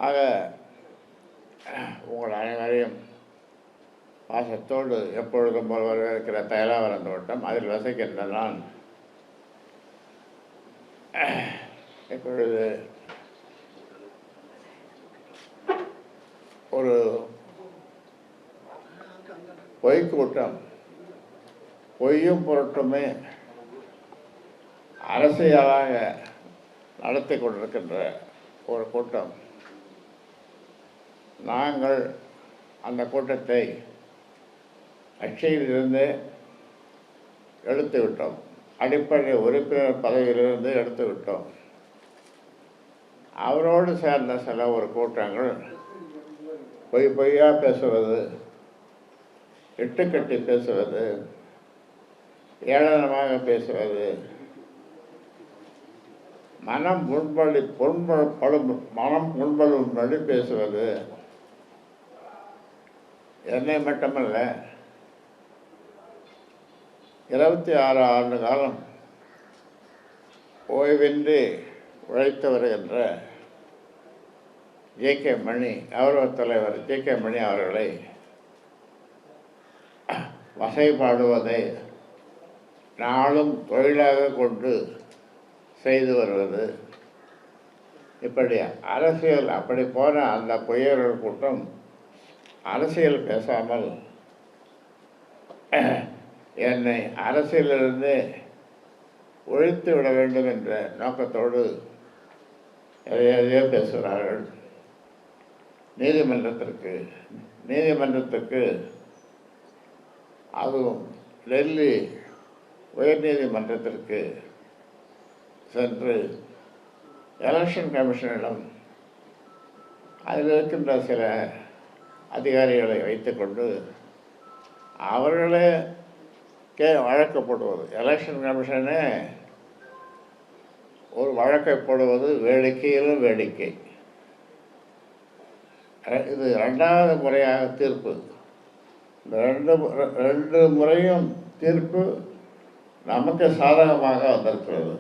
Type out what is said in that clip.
ஆக உங்கள் அனைவரையும் பாசத்தோடு எப்பொழுதும் போல் வரவேற்கிற தைலாவரம் தோட்டம், அதில் வசிக்கின்ற நான் இப்பொழுது ஒரு பொய்க்கூட்டம், பொய்யும் பொருட்டுமே அரசியலாக நடத்தி கொண்டிருக்கின்ற ஒரு கூட்டம். நாங்கள் அந்த கூட்டத்தை கட்சியிலிருந்து எடுத்து விட்டோம். அடிப்படை உறுப்பினர் பதவியிலிருந்து எடுத்து விட்டோம். அவரோடு சேர்ந்த சில ஒரு கூட்டங்கள் பொய்யா பேசுவது, இட்டுக்கட்டி பேசுவது, ஏளனமாக பேசுவது, மனம் புண்படும்படி பேசுவது, என்னை மட்டுமல்ல 26 ஆண்டு காலம் ஓய்வின்றி உழைத்து வருகின்ற ஜே.கே. மணி, கௌரவ தலைவர் ஜே.கே. மணி அவர்களை வசைபாடுவதை நாளும் தொழிலாக கொண்டு செய்து வருவது, இப்படி அரசியல் அப்படி போன அந்த பொய்யர்கள் கூட்டம் அரசியல் பேசாமல் என்னை அரசியலிருந்து ஒழித்து விட வேண்டும் என்ற நோக்கத்தோடு எதையோ பேசுகிறார்கள். நீதிமன்றத்திற்கு அதுவும் டெல்லி உயர்நீதிமன்றத்திற்கு சென்று எலெக்ஷன் கமிஷனிடம் அதில் இருக்கின்ற சில அதிகாரிகளை வைத்துக்கொண்டு அவர்களே வழக்கு போடுவது, எலெக்ஷன் கமிஷனே ஒரு வழக்கை போடுவது வேடிக்கையிலும் வேடிக்கை. இது 2வது முறையாக தீர்ப்பு. இந்த ரெண்டு முறையும் தீர்ப்பு நமக்கு சாதகமாக வந்திருக்கிறது.